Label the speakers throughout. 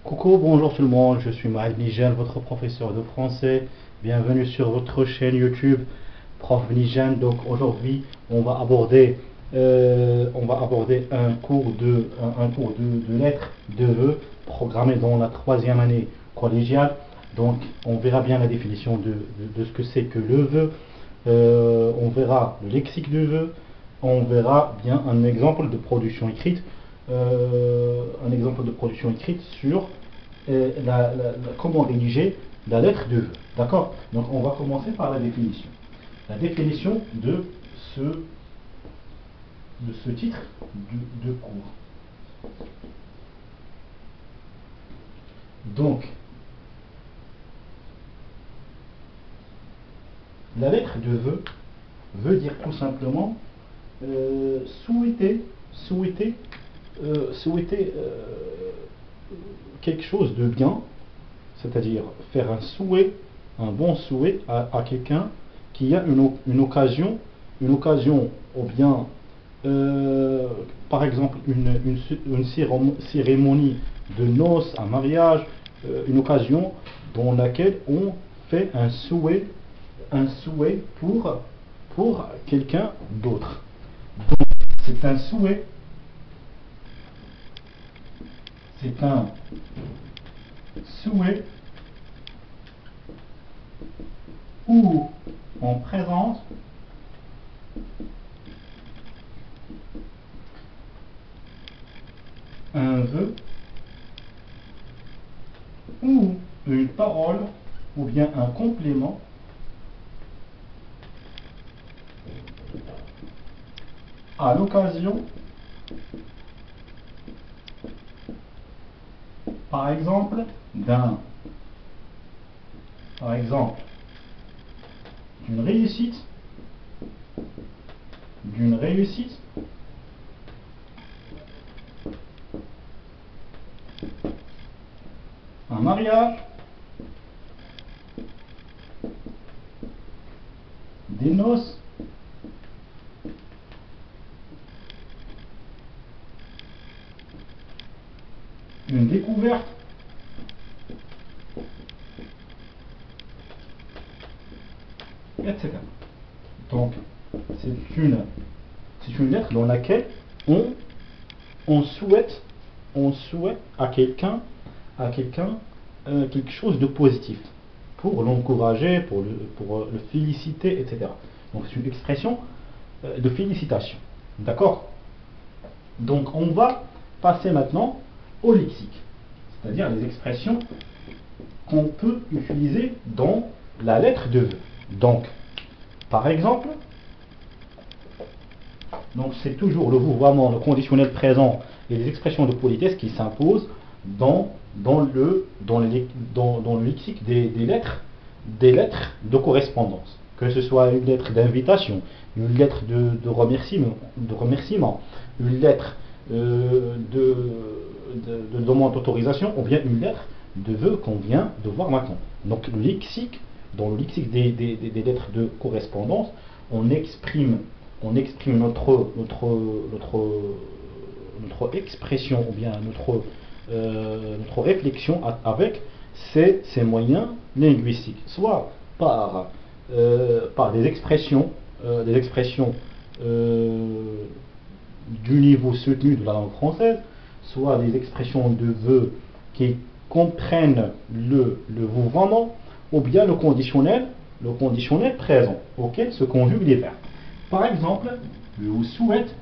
Speaker 1: Coucou, bonjour tout le monde, je suis Maël Nigel, votre professeur de français. Bienvenue sur votre chaîne YouTube Prof Nigel. Donc aujourd'hui, on va aborder un cours de lettres de vœux programmé dans la troisième année collégiale. Donc on verra bien la définition de ce que c'est que le vœu. On verra le lexique du vœu. On verra bien un exemple de production écrite. Sur comment rédiger la lettre de vœu. D'accord. Donc on va commencer par la définition. La définition de ce titre de cours. Donc, la lettre de vœu veut dire tout simplement souhaiter quelque chose de bien, c'est-à-dire faire un souhait, un bon souhait à quelqu'un qui a une occasion ou bien par exemple une cérémonie de noces, un mariage, une occasion dans laquelle on fait un souhait pour quelqu'un d'autre. Donc c'est un souhait, c'est un souhait où on présente un vœu ou une parole ou bien un complément à l'occasion, par exemple, d'une réussite, un mariage, des noces, une découverte, etc. Donc, c'est une lettre dans laquelle on souhaite à quelqu'un quelque chose de positif pour l'encourager, pour le féliciter, etc. Donc, c'est une expression de félicitation. D'accord. Donc, on va passer maintenant au lexique, c'est-à-dire les expressions qu'on peut utiliser dans la lettre de vœu. Donc, par exemple, c'est toujours le vouvoiement, le conditionnel présent et les expressions de politesse qui s'imposent dans le lexique des lettres de correspondance. Que ce soit une lettre d'invitation, une lettre de remerciement, une lettre de demande d'autorisation ou bien une lettre de vœu qu'on vient de voir maintenant. Donc dans le lexique des lettres de correspondance, on exprime notre expression ou bien notre réflexion avec ces moyens linguistiques, soit par des expressions du niveau soutenu de la langue française, soit des expressions de vœux qui comprennent le vouvoiement, ou bien le conditionnel présent, auquel se conjuguent les verbes. Par exemple, je vous souhaite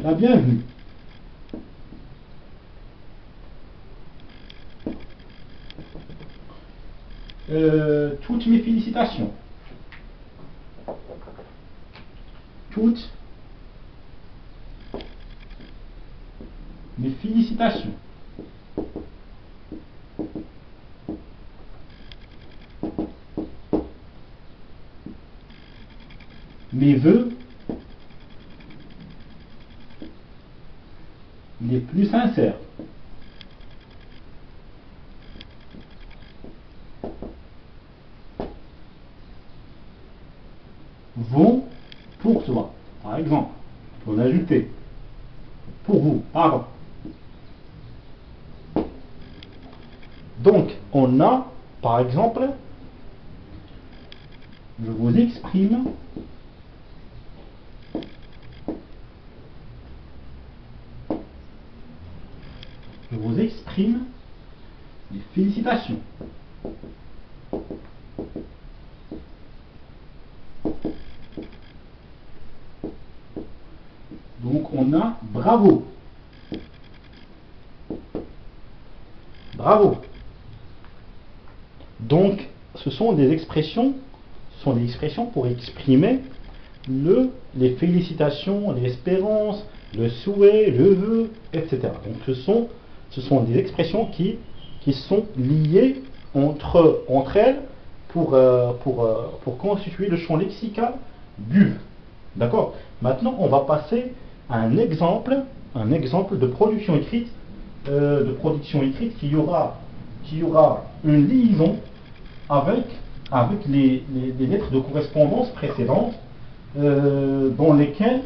Speaker 1: la bienvenue. Toutes mes félicitations. Toutes mes félicitations. Mes vœux les plus sincères. Vont pour toi. exemple, pour l'ajouter, pour vous, pardon. Donc, on a, par exemple, je vous exprime les félicitations. Donc, on a bravo. Bravo. Donc, ce sont des expressions pour exprimer les félicitations, l'espérance, le souhait, le vœu, etc. Donc, ce sont des expressions qui sont liées entre elles pour constituer le champ lexical du. D'accord? Maintenant, on va passer à un exemple de production écrite, qui y aura une liaison avec les lettres de correspondance précédentes, dans lesquelles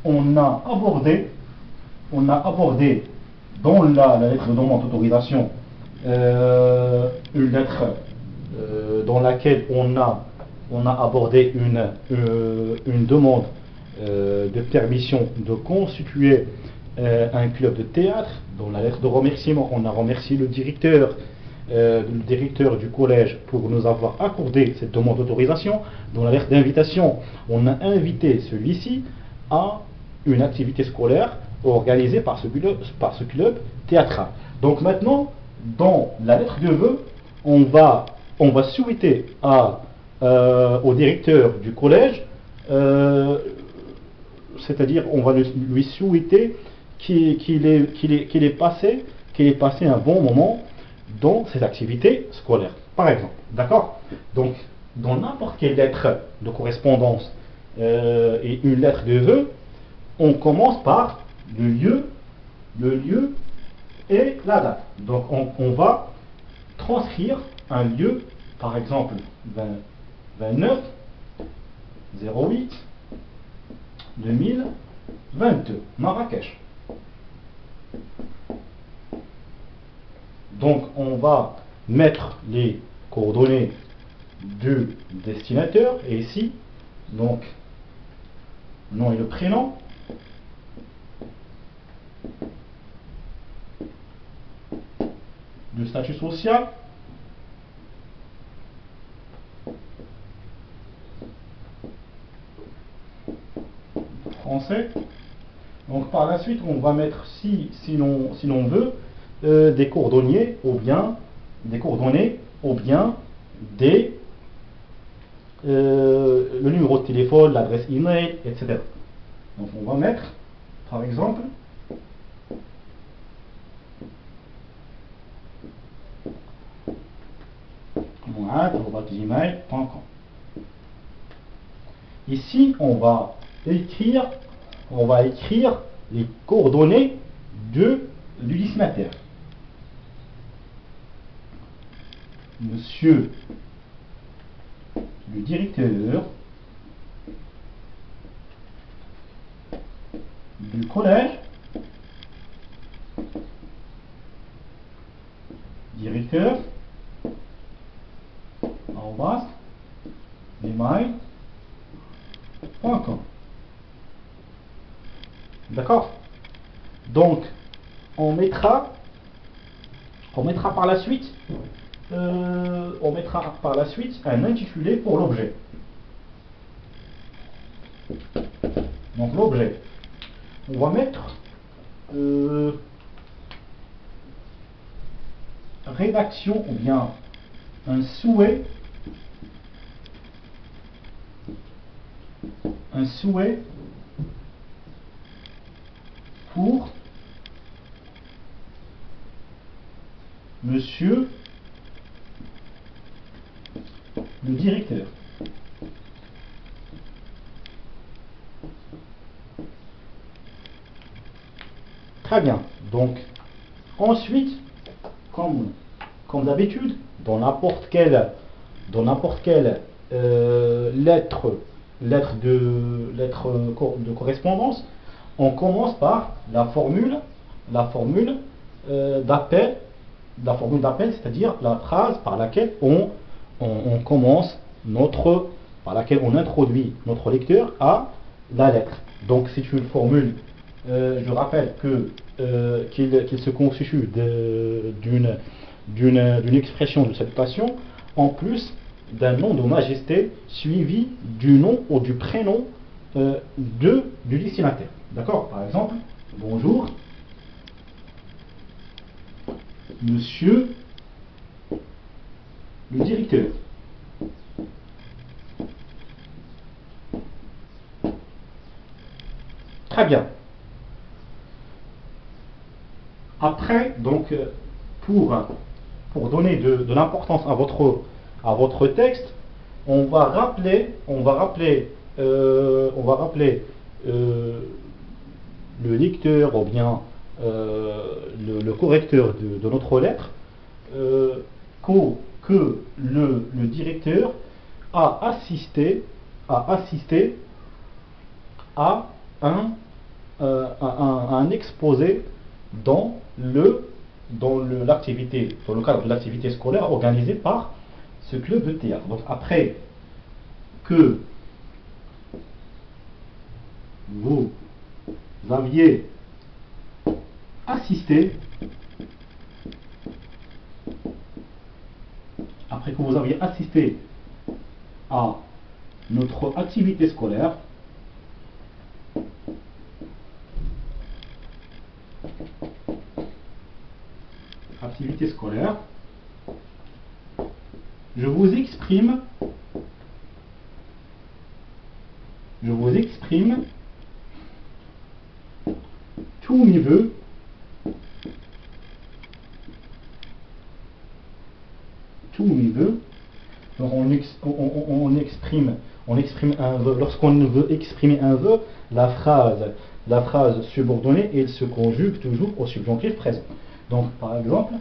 Speaker 1: on a abordé dans la lettre de demande d'autorisation, une lettre dans laquelle on a abordé une demande de permission de constituer un club de théâtre. Dans la lettre de remerciement, on a remercié le directeur du collège pour nous avoir accordé cette demande d'autorisation. Dans la lettre d'invitation, on a invité celui-ci à une activité scolaire organisée par ce club théâtral. Donc maintenant, dans la lettre de vœu, on va souhaiter au directeur du collège, c'est-à-dire on va lui souhaiter qu'il ait passé un bon moment dans cette activité scolaire, par exemple. D'accord? Donc, dans n'importe quelle lettre de correspondance et une lettre de vœu, on commence par le lieu et la date. Donc, on va transcrire un lieu, par exemple 29 08 2022, Marrakech. Donc, on va mettre les coordonnées du destinataire, et ici, donc, nom et le prénom, le statut social, français. Donc, par la suite, on va mettre, si l'on veut, des coordonnées ou bien le numéro de téléphone, l'adresse email, etc. Donc on va mettre, par exemple, gmail.com. Ici, on va écrire les coordonnées du destinataire. Monsieur le directeur du collège, directeur, gmail.com. D'accord? Donc, on mettra par la suite un intitulé pour l'objet. Donc l'objet, on va mettre rédaction ou bien un souhait pour monsieur le directeur. Très bien. Donc, ensuite, comme d'habitude, dans n'importe quelle lettre de correspondance, on commence par la formule d'appel, c'est-à-dire la phrase par laquelle on commence par laquelle on introduit notre lecteur à la lettre. Donc c'est une formule, je rappelle qu'il se constitue d'une expression de salutation en plus d'un nom de majesté suivi du nom ou du prénom du destinataire. D'accord? Par exemple, bonjour, monsieur le directeur. Très bien. Après, donc, pour donner de l'importance à votre texte, on va rappeler le lecteur ou bien le correcteur de notre lettre que le directeur a assisté à un exposé dans le cadre de l'activité scolaire organisée par ce club de théâtre. Donc après que vous aviez assisté à notre activité scolaire, je vous exprime tous mes vœux Donc on exprime un vœu. Lorsqu'on veut exprimer un vœu, la phrase subordonnée, elle se conjugue toujours au subjonctif présent. Donc par exemple,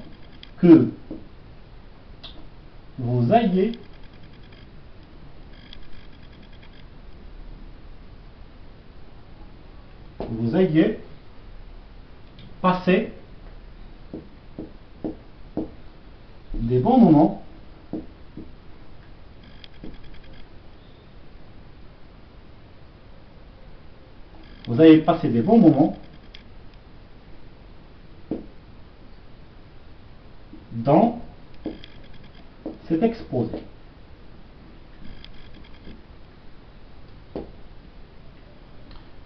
Speaker 1: que vous ayez passé des bons moments dans cet exposé.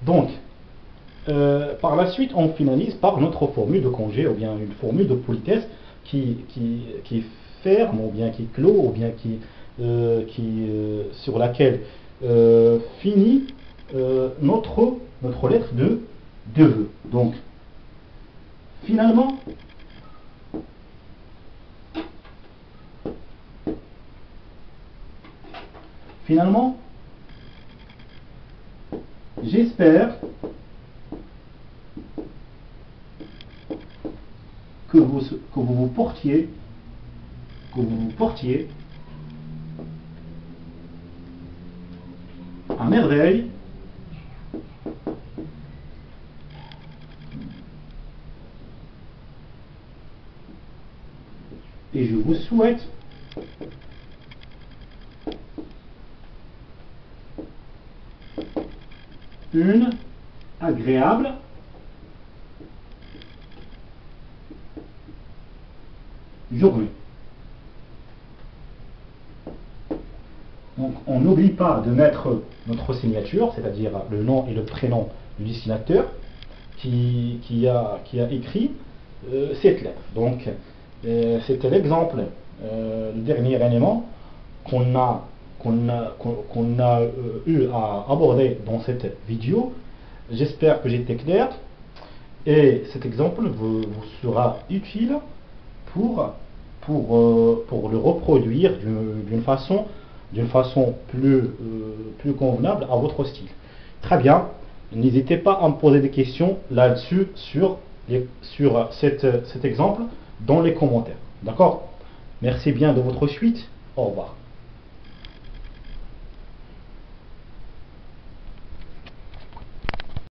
Speaker 1: Donc, par la suite, on finalise par notre formule de congé ou bien une formule de politesse qui ferme ou bien qui clôt ou bien sur laquelle finit notre lettre de vœux. Donc, finalement, j'espère que vous portiez à merveille et je vous souhaite une agréable journée. Donc on n'oublie pas de mettre notre signature, c'est-à-dire le nom et le prénom du destinateur qui a écrit cette lettre. Donc c'était l'exemple, le dernier élément qu'on a eu à aborder dans cette vidéo. J'espère que j'étais clair et cet exemple vous sera utile pour le reproduire d'une façon plus convenable à votre style. Très bien, n'hésitez pas à me poser des questions là-dessus sur cet exemple dans les commentaires. D'accord? Merci bien de votre suite. Au revoir.